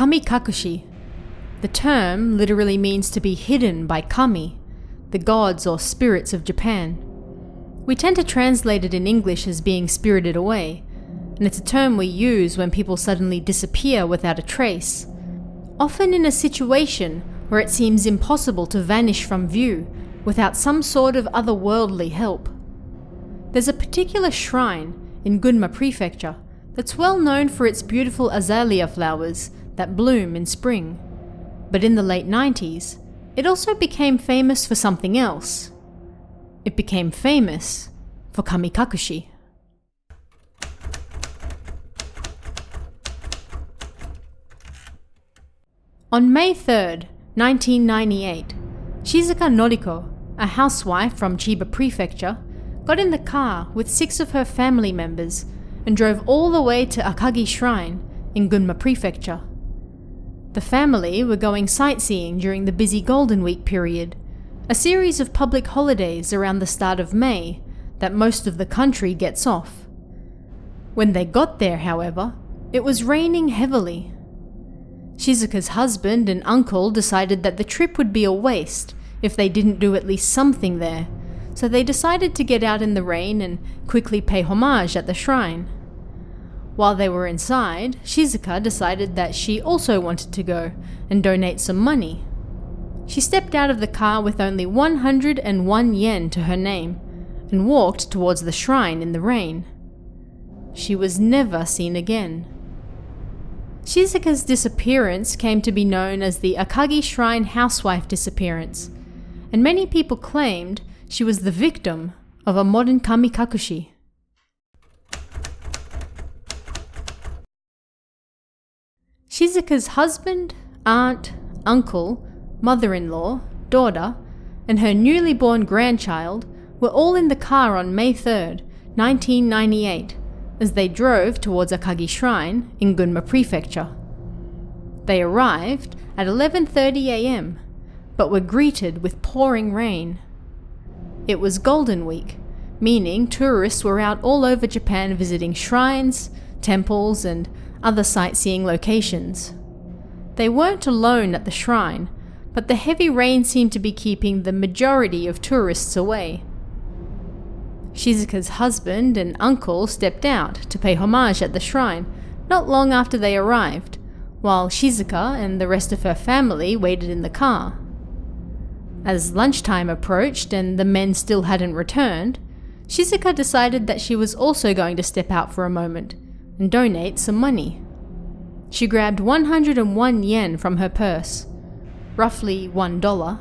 Kamikakushi. The term literally means to be hidden by kami, the gods or spirits of Japan. We tend to translate it in English as being spirited away, and it's a term we use when people suddenly disappear without a trace, often in a situation where it seems impossible to vanish from view without some sort of otherworldly help. There's a particular shrine in Gunma Prefecture that's well known for its beautiful azalea flowers that bloom in spring. But in the late 90s, it also became famous for something else. It became famous for Kamikakushi. On May 3rd, 1998, Shizuka Noriko, a housewife from Chiba Prefecture, got in the car with 6 of her family members and drove all the way to Akagi Shrine in Gunma Prefecture. The family were going sightseeing during the busy Golden Week period, a series of public holidays around the start of May that most of the country gets off. When they got there, however, it was raining heavily. Shizuka's husband and uncle decided that the trip would be a waste if they didn't do at least something there, so they decided to get out in the rain and quickly pay homage at the shrine. While they were inside, Shizuka decided that she also wanted to go and donate some money. She stepped out of the car with only 101 yen to her name and walked towards the shrine in the rain. She was never seen again. Shizuka's disappearance came to be known as the Akagi Shrine Housewife disappearance, and many people claimed she was the victim of a modern Kamikakushi. Shizuka's husband, aunt, uncle, mother-in-law, daughter, and her newly born grandchild were all in the car on May 3rd, 1998, as they drove towards Akagi Shrine in Gunma Prefecture. They arrived at 11:30 a.m., but were greeted with pouring rain. It was Golden Week, meaning tourists were out all over Japan visiting shrines, temples, and other sightseeing locations. They weren't alone at the shrine, but the heavy rain seemed to be keeping the majority of tourists away. Shizuka's husband and uncle stepped out to pay homage at the shrine not long after they arrived, while Shizuka and the rest of her family waited in the car. As lunchtime approached and the men still hadn't returned, Shizuka decided that she was also going to step out for a moment and donate some money. She grabbed 101 yen from her purse, roughly $1,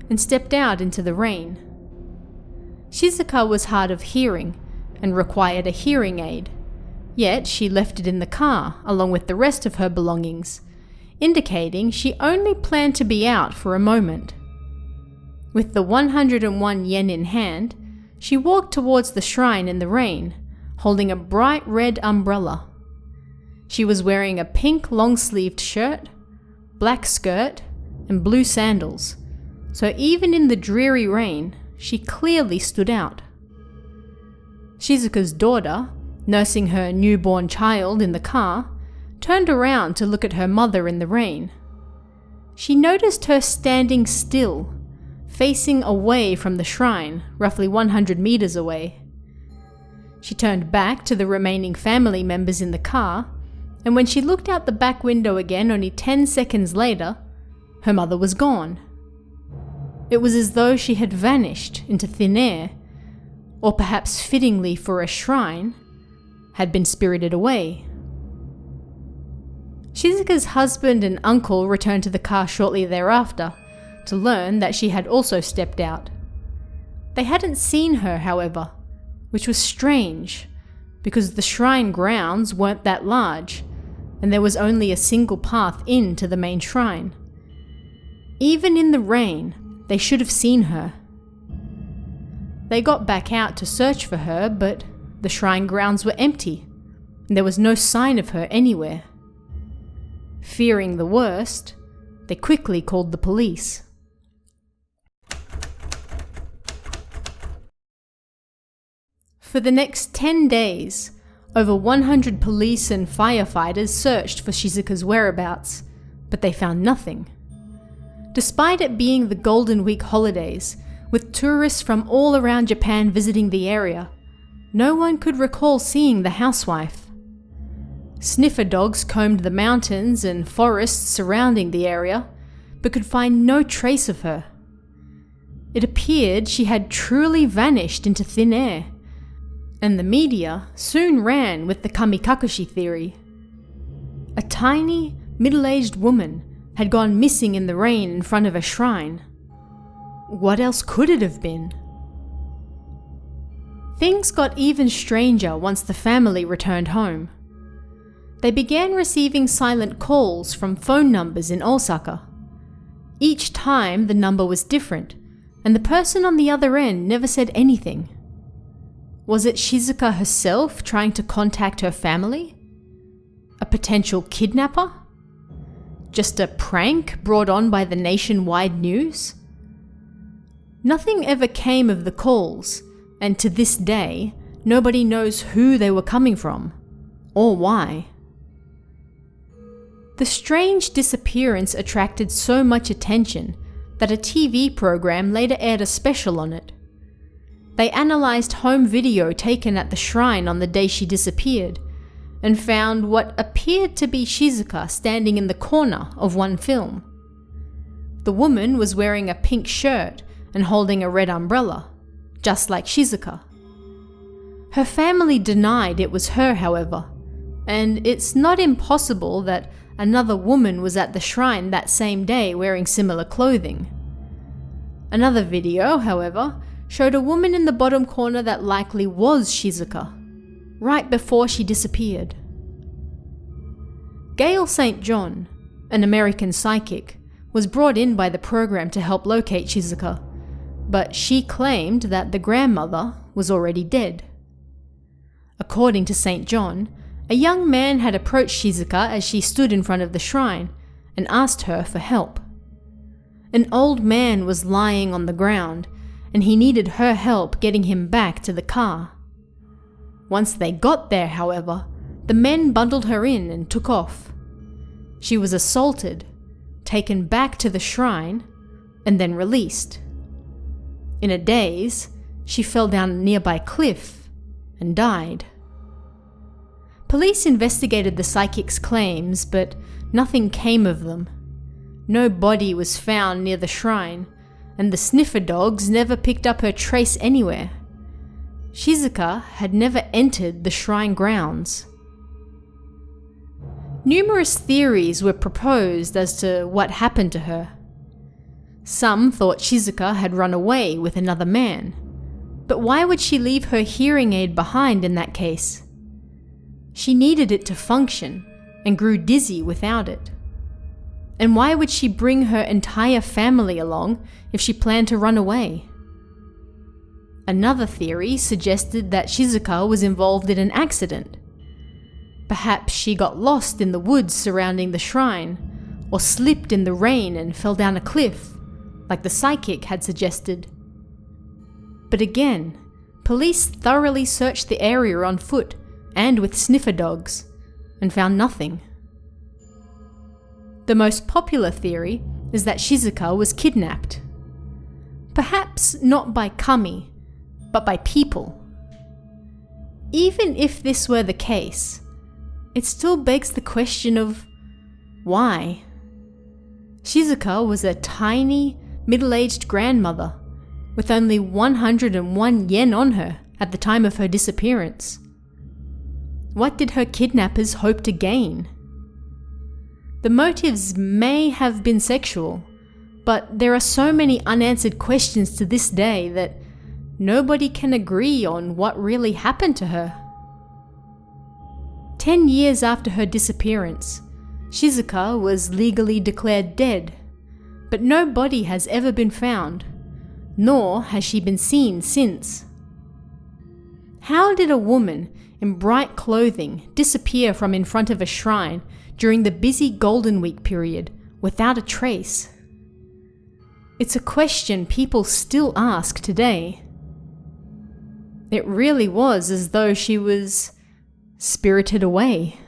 and stepped out into the rain. Shizuka was hard of hearing and required a hearing aid, yet she left it in the car along with the rest of her belongings, indicating she only planned to be out for a moment. With the 101 yen in hand, she walked towards the shrine in the rain, holding a bright red umbrella. She was wearing a pink long-sleeved shirt, black skirt, and blue sandals, so even in the dreary rain, she clearly stood out. Shizuka's daughter, nursing her newborn child in the car, turned around to look at her mother in the rain. She noticed her standing still, facing away from the shrine, roughly 100 meters away. She turned back to the remaining family members in the car, and when she looked out the back window again only 10 seconds later, her mother was gone. It was as though she had vanished into thin air, or perhaps fittingly for a shrine, had been spirited away. Shizuka's husband and uncle returned to the car shortly thereafter to learn that she had also stepped out. They hadn't seen her, however, which was strange, because the shrine grounds weren't that large, and there was only a single path in to the main shrine. Even in the rain, they should have seen her. They got back out to search for her, but the shrine grounds were empty, and there was no sign of her anywhere. Fearing the worst, they quickly called the police. For the next 10 days, over 100 police and firefighters searched for Shizuka's whereabouts, but they found nothing. Despite it being the Golden Week holidays, with tourists from all around Japan visiting the area, no one could recall seeing the housewife. Sniffer dogs combed the mountains and forests surrounding the area, but could find no trace of her. It appeared she had truly vanished into thin air, and the media soon ran with the kamikakushi theory. A tiny, middle-aged woman had gone missing in the rain in front of a shrine. What else could it have been? Things got even stranger once the family returned home. They began receiving silent calls from phone numbers in Osaka. Each time the number was different, and the person on the other end never said anything. Was it Shizuka herself trying to contact her family? A potential kidnapper? Just a prank brought on by the nationwide news? Nothing ever came of the calls, and to this day, nobody knows who they were coming from, or why. The strange disappearance attracted so much attention that a TV program later aired a special on it. They analysed home video taken at the shrine on the day she disappeared, and found what appeared to be Shizuka standing in the corner of one film. The woman was wearing a pink shirt and holding a red umbrella, just like Shizuka. Her family denied it was her, however, and it's not impossible that another woman was at the shrine that same day wearing similar clothing. Another video, however, showed a woman in the bottom corner that likely was Shizuka, right before she disappeared. Gail St. John, an American psychic, was brought in by the program to help locate Shizuka, but she claimed that the grandmother was already dead. According to St. John, a young man had approached Shizuka as she stood in front of the shrine and asked her for help. An old man was lying on the ground, and he needed her help getting him back to the car. Once they got there, however, the men bundled her in and took off. She was assaulted, taken back to the shrine, and then released. In a daze, she fell down a nearby cliff and died. Police investigated the psychic's claims, but nothing came of them. No body was found near the shrine, and the sniffer dogs never picked up her trace anywhere. Shizuka had never entered the shrine grounds. Numerous theories were proposed as to what happened to her. Some thought Shizuka had run away with another man, but why would she leave her hearing aid behind in that case? She needed it to function and grew dizzy without it. And why would she bring her entire family along if she planned to run away? Another theory suggested that Shizuka was involved in an accident. Perhaps she got lost in the woods surrounding the shrine, or slipped in the rain and fell down a cliff, like the psychic had suggested. But again, police thoroughly searched the area on foot and with sniffer dogs, and found nothing. The most popular theory is that Shizuka was kidnapped. Perhaps not by kami, but by people. Even if this were the case, it still begs the question of why? Shizuka was a tiny, middle-aged grandmother with only 101 yen on her at the time of her disappearance. What did her kidnappers hope to gain? The motives may have been sexual, but there are so many unanswered questions to this day that nobody can agree on what really happened to her. 10 years after her disappearance, Shizuka was legally declared dead, but no body has ever been found, nor has she been seen since. How did a woman in bright clothing disappear from in front of a shrine during the busy Golden Week period without a trace? It's a question people still ask today. It really was as though she was spirited away.